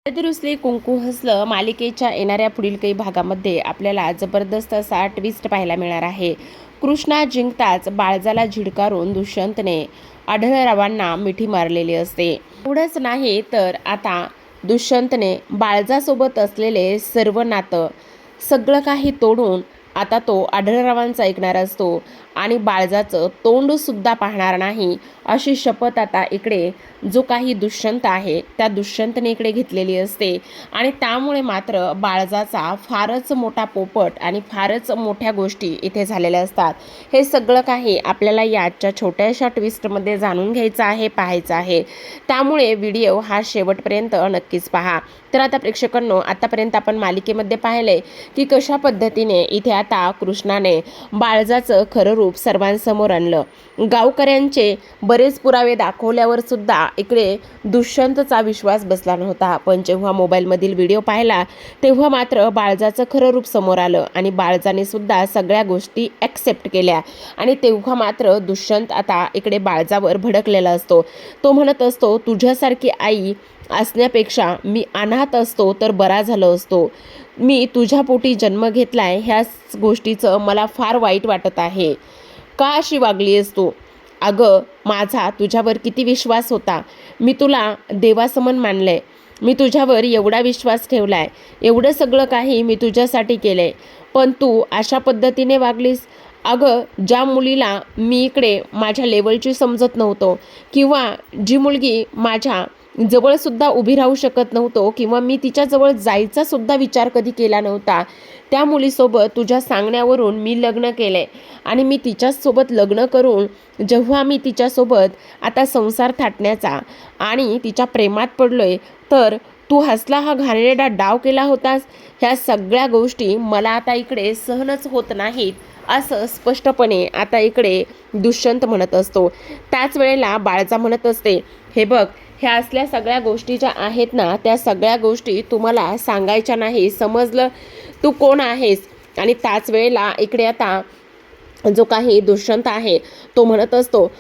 हळदी रुसली कुंकू हसलं मालिकेच्या येणाऱ्या पुढील काही भागामध्ये आपल्याला जबरदस्त असा ट्विस्ट पाहायला मिळणार आहे. कृष्णा जिंकताच बाळजाला झिडकारून दुष्यंतने आढळरावांना मिठी मारलेली असते. एवढंच नाही तर आता दुष्यंतने बाळजासोबत असलेले सर्व नातं सगळं काही तोडून आता तो आढळरावांचा ऐकणार असतो आणि बाळजाचं तोंड सुद्धा पाहणार नाही अशी शपथ आता इकडे जो काही दुष्यंत आहे त्या दुष्यंतने इकडे घेतलेली असते. आणि त्यामुळे मात्र बाळजाचा फारच मोठा पोपट आणि फारच मोठ्या गोष्टी इथे झालेल्या असतात. हे सगळं काही आपल्याला याच्या छोट्याशा ट्विस्टमध्ये जाणून घ्यायचं आहे, पाहायचं आहे. त्यामुळे व्हिडिओ हा शेवटपर्यंत नक्कीच पहा. तर आता प्रेक्षकांनो, आतापर्यंत आपण मालिकेमध्ये पाहिले की कशा पद्धतीने इथे आता कृष्णाने बाळजाचं खरं रूप सर्वांसमोर आणलं. गावकऱ्यांचे बरेच पुरावे दाखवल्यावर सुद्धा इकडे दुष्यंतचा विश्वास बसला नव्हता. पण जेव्हा मोबाईलमधील व्हिडिओ पाहिला तेव्हा मात्र बाळजाचं खरं रूप समोर आलं आणि बाळजाने सुद्धा सगळ्या गोष्टी ॲक्सेप्ट केल्या. आणि तेव्हा मात्र दुष्यंत आता इकडे बाळजावर भडकलेला असतो. तो म्हणत असतो, तुझ्यासारखी आई असण्यापेक्षा मी अनाथ असतो तर बरा झालो असतो. मी तुझ्या पोटी जन्म घेतलाय ह्याच गोष्टीचं मला फार वाईट वाटत आहे. का अशी वागलीस तू? अगं, माझा तुझ्यावर किती विश्वास होता. मी तुला देवासमान मानलंय. मी तुझ्यावर एवढा विश्वास ठेवलाय. एवढं सगळं काही मी तुझ्यासाठी केलंय. पण तू अशा पद्धतीने वागलीस. अगं, ज्या मुलीला मी इकडे माझ्या लेवलची समजत नव्हतो किंवा जी मुलगी माझ्या जवळसुद्धा उभी राहू शकत नव्हतो किंवा मी तिच्याजवळ जायचा सुद्धा विचार कधी केला नव्हता, त्या मुलीसोबत तुझ्या सांगण्यावरून मी लग्न केले. आणि मी तिच्यासोबत लग्न करून जेव्हा मी तिच्यासोबत आता संसार थाटण्याचा आणि तिच्या प्रेमात पडलोय, तर तू हसला हा घाणेरडा डाव केला होतास. ह्या सगळ्या गोष्टी मला आता इकडे सहनच होत नाहीत असं स्पष्टपणे आता इकडे दुष्यंत म्हणत असतो. त्याच वेळेला बाळजा म्हणत असते, हे बघ, ह्या असल्या सगळ्या गोष्टी ज्या आहेत ना, त्या सगळ्या गोष्टी तुम्हाला सांगायच्या नाही, समजलं? तू कोण आहेस? आणि त्याच वेळेला इकडे आता जो काही दुष्यंत आहे तो म्हणत असतो,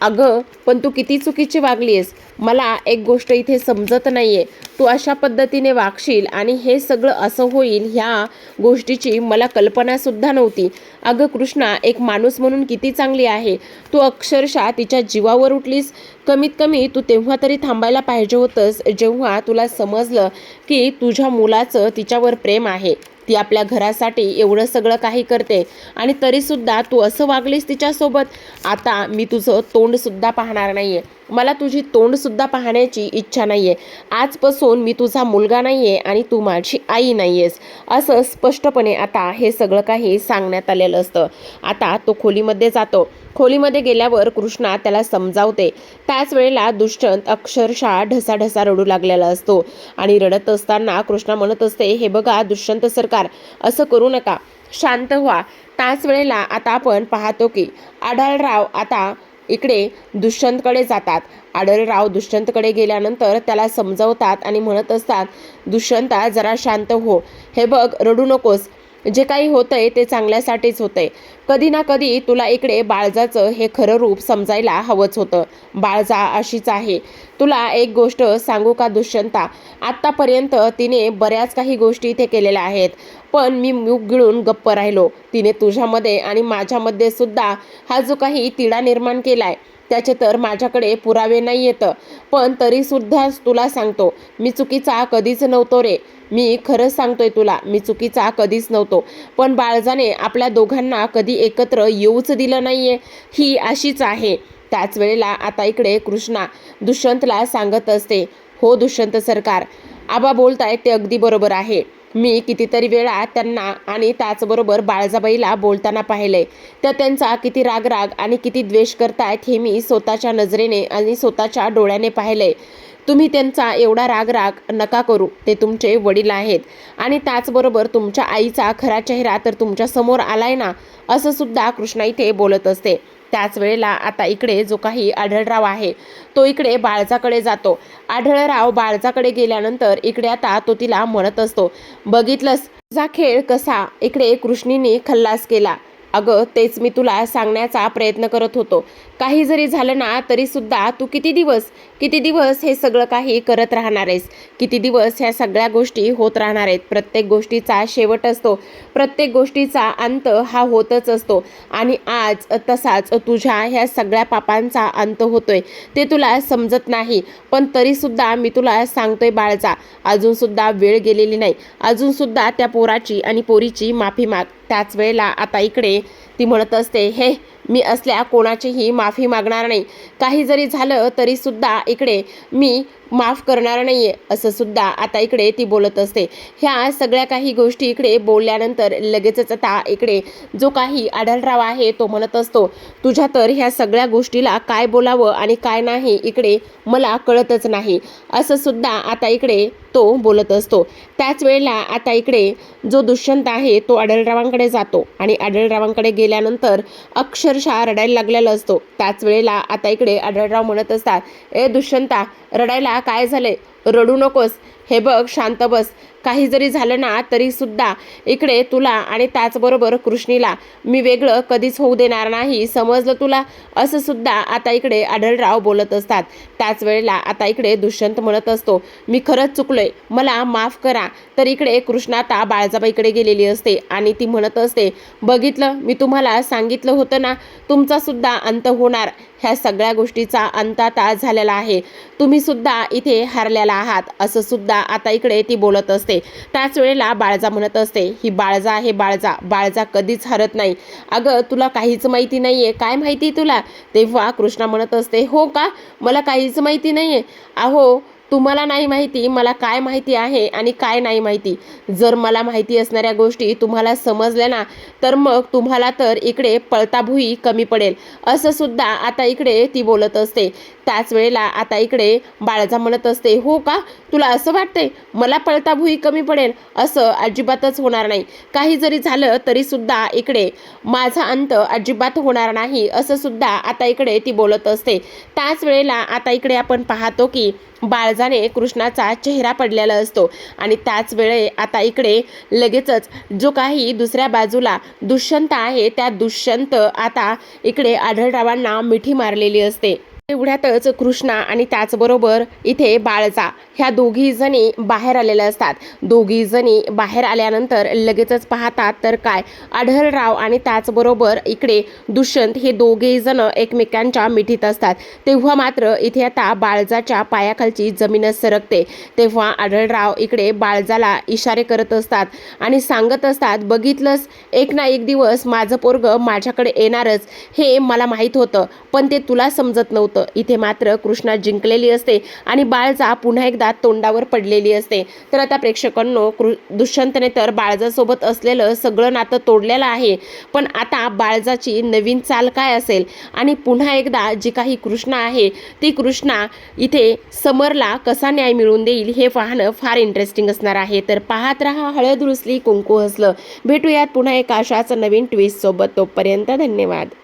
अगं, पण तू किती चुकीची वागलीस. मला एक गोष्ट इथे समजत नाहीये. तू अशा पद्धतीने वागशील आणि हे सगळं असं होईल ह्या गोष्टीची मला कल्पनासुद्धा नव्हती. अगं कृष्णा एक माणूस म्हणून किती चांगली आहे. तू अक्षरशः तिच्या जीवावर उठलीस. कमीत कमी तू तेव्हा तरी थांबायला पाहिजे होतंस, जेव्हा तुला समजलं की तुझ्या मुलाचं तिच्यावर प्रेम आहे. ती आपल्या घरासाठी एवढं सगळं काही करते आणि तरीसुद्धा तू असं वागलीस तिच्यासोबत. आता मी तुझं तोंडसुद्धा पाहणार नाहीये. मला तुझी तोंडसुद्धा पाहण्याची इच्छा नाहीये. आजपासून मी तुझा मुलगा नाहीये आणि तू माझी आई नाहीयेस, असं स्पष्टपणे आता हे सगळं काही सांगण्यात आलेलं असतं. आता तो खोलीमध्ये जातो. खोलीमध्ये गेल्यावर कृष्णा त्याला समजावते. त्याच वेळेला दुष्यंत अक्षरशः ढसाढसा रडू लागलेला असतो आणि रडत असताना कृष्णा म्हणत असते, हे बघा दुष्यंत सरकार, असं करू नका, शांत व्हा. त्याच वेळेला आता आपण पाहतो की आढळराव आता इकडे दुष्यंतकडे जातात. आढळराव दुष्यंतकडे गेल्यानंतर त्याला समजावतात आणि म्हणत असतात, दुष्यंता जरा शांत हो. हे बघ, रडू नकोस. जे काही होतंय ते चांगल्यासाठीच होतंय. कधी ना कधी तुला इकडे बाळजाचं हे खरं रूप समजायला हवंच होतं. बाळजा अशीच आहे. तुला एक गोष्ट सांगू का दुष्यंता, आत्तापर्यंत तिने बऱ्याच काही गोष्टी इथे केलेल्या आहेत, पण मी मूग गिळून गप्प राहिलो. तिने तुझ्यामध्ये आणि माझ्यामध्ये सुद्धा हा जो काही तिढा निर्माण केलाय त्याचे तर माझ्याकडे पुरावे नाही येतं, पण तरीसुद्धा तुला सांगतो, मी चुकीचा कधीच नव्हतो रे. मी खरंच सांगतोय तुला, मी चुकीचा कधीच नव्हतो. पण बाळजाने आपल्या दोघांना कधी एकत्र येऊच दिलं नाहीये. ही अशीच आहे. त्याच वेळेला आता इकडे कृष्णा दुष्यंतला सांगत असते, हो दुष्यंत सरकार, आबा बोलतायत ते अगदी बरोबर आहे. मी कितीतरी वेळा त्यांना आणि त्याचबरोबर बाळजाबाईला बोलताना पाहिलंय. तर त्यांचा किती रागराग आणि किती द्वेष करतायत हे मी स्वतःच्या नजरेने आणि स्वतःच्या डोळ्याने पाहिलंय. तुम्ही त्यांचा एवढा रागराग नका करू. ते तुमचे वडील आहेत आणि त्याचबरोबर तुमच्या आईचा खरा चेहरा तर तुमच्या समोर आलाय ना, असं सुद्धा कृष्णा इथे बोलत असते. त्याच वेळेला आता इकडे जो काही आढळराव आहे तो इकडे बाळजाकडे जातो. आढळराव बाळजाकडे गेल्यानंतर इकडे आता तो तिला म्हणत असतो, बघितलंस तुझा खेळ कसा इकडे कृष्णीने खल्लास केला. अगं, तेच मी तुला सांगण्याचा प्रयत्न करत होतो. काही जरी झालं ना तरी सुद्धा तू किती दिवस किती दिवस हे सगळं काही करत राहणार आहेस? किती दिवस ह्या सगळ्या गोष्टी होत राहणार आहेत? प्रत्येक गोष्टीचा शेवट असतो, प्रत्येक गोष्टीचा अंत हा होतच असतो आणि आज तसाच तुझ्या ह्या सगळ्या पापांचा अंत होतोय. ते तुला समजत नाही, पण तरीसुद्धा मी तुला सांगतोय बाळजा, अजूनसुद्धा वेळ गेलेली नाही. अजूनसुद्धा त्या पोराची आणि पोरीची माफी माग. त्याच वेळेला आता इकडे ती म्हणत असते, हे मी असल्या कोणाचीही माफी मागणार नाही. काही जरी झालं तरीसुद्धा इकडे मी माफ करणार नाही आहे, असं सुद्धा आता इकडे ती बोलत असते. ह्या सगळ्या काही गोष्टी इकडे बोलल्यानंतर लगेचच आता इकडे जो काही आढळराव आहे तो म्हणत असतो, तुझ्या तर ह्या सगळ्या गोष्टीला काय बोलावं आणि काय नाही इकडे मला कळतच नाही, असं सुद्धा आता इकडे तो बोलत असतो. त्याच वेळेला आता इकडे जो दुष्यंत आहे तो आढळरावांकडे जातो आणि आढळरावांकडे गेल्यानंतर अक्षरशः रडायला लागलेला असतो. त्याच वेळेला आता इकडे आढळराव म्हणत असतात, ए दुष्यंता, रडायला काय झाले? रडू नकोस. हे बघ, शांत बस. काही जरी झालं ना तरीसुद्धा इकडे तुला आणि त्याचबरोबर कृष्णीला मी वेगळं कधीच होऊ देणार नाही, समजलं तुला? असं सुद्धा आता इकडे आढळराव बोलत असतात. त्याच वेळेला आता इकडे दुष्यंत म्हणत असतो, मी खरंच चुकलोय, मला माफ करा. तर इकडे कृष्णा आता बाळजाबाईकडे गेलेली असते आणि ती म्हणत असते, बघितलं, मी तुम्हाला सांगितलं होतं ना, तुमचा सुद्धा अंत होणार. ह्या सगळ्या गोष्टीचा अंत आता झालेला आहे. तुम्ही सुद्धा इथे हारलेला आहात, असं सुद्धा आता इकडे ती बोलत असते. त्याच वेळेला बाळजा म्हणत असते, ही बाळजा आहे बाळजा, बाळजा कधीच हरत नाही. अगं तुला काहीच माहिती नाहीये. काय माहिती तुला? तेव्हा कृष्णा म्हणत असते, हो का, मला काहीच माहिती नाहीये. अहो तुम्हाला नाही माहिती, मला काय माहिती आहे आणि काय नाही माहिती. जर मला माहिती असणाऱ्या गोष्टी तुम्हाला समजल्या ना, तर मग तुम्हाला तर इकडे पळताभुई कमी पडेल, असं सुद्धा आता इकडे ती बोलत असते. त्याच वेळेला आता इकडे बाळजा म्हणत असते, हो का, तुला असं वाटतंय मला पळताभुई कमी पडेल? असं अजिबातच होणार नाही. काही जरी झालं तरीसुद्धा इकडे माझा अंत अजिबात होणार नाही, असं सुद्धा आता इकडे ती बोलत असते. त्याच वेळेला आता इकडे आपण पाहतो की बाळजाने कृष्णाचा चेहरा पडलेला असतो आणि त्याच वेळे आता इकडे लगेचच जो काही दुसऱ्या बाजूला दुष्यंत आहे, त्या दुष्यंत आता इकडे आढळरावांना मिठी मारलेली असते. एवढ्यातच कृष्णा आणि त्याचबरोबर इथे बाळजा ह्या दोघी जणी बाहेर आलेल्या असतात. दोघी जणी बाहेर आल्यानंतर लगेचच पाहतात तर काय, आढळराव आणि त्याचबरोबर इकडे दुष्यंत हे दोघेही जण एकमेकांच्या मिठीत असतात. तेव्हा मात्र इथे आता बाळजाच्या पायाखालची जमीनच सरकते. तेव्हा आढळराव इकडे बाळजाला इशारे करत असतात आणि सांगत असतात, बघितलंस, एक ना एक दिवस माझं पोरगं माझ्याकडे येणारच, हे मला माहीत होतं, पण ते तुला समजत नव्हतं. इथे मात्र कृष्णा जिंकलेली असते आणि बाळजा पुन्हा एकदा तोंडावर पडलेली असते. तर आता प्रेक्षकांनो, दुष्यंतने तर बाळजासोबत असलेलं सगळं नातं तोडलेलं आहे, पण आता बाळजाची नवीन चाल काय असेल आणि पुन्हा एकदा जी काही कृष्णा आहे ती कृष्णा इथे समरला कसा न्याय मिळवून देईल हे पाहणं फार इंटरेस्टिंग असणार आहे. तर पाहत रहा हळद रुसली कुंकू हसलं. भेटूयात पुन्हा एका अशाच नवीन ट्विस्ट सोबत. तोपर्यंत धन्यवाद.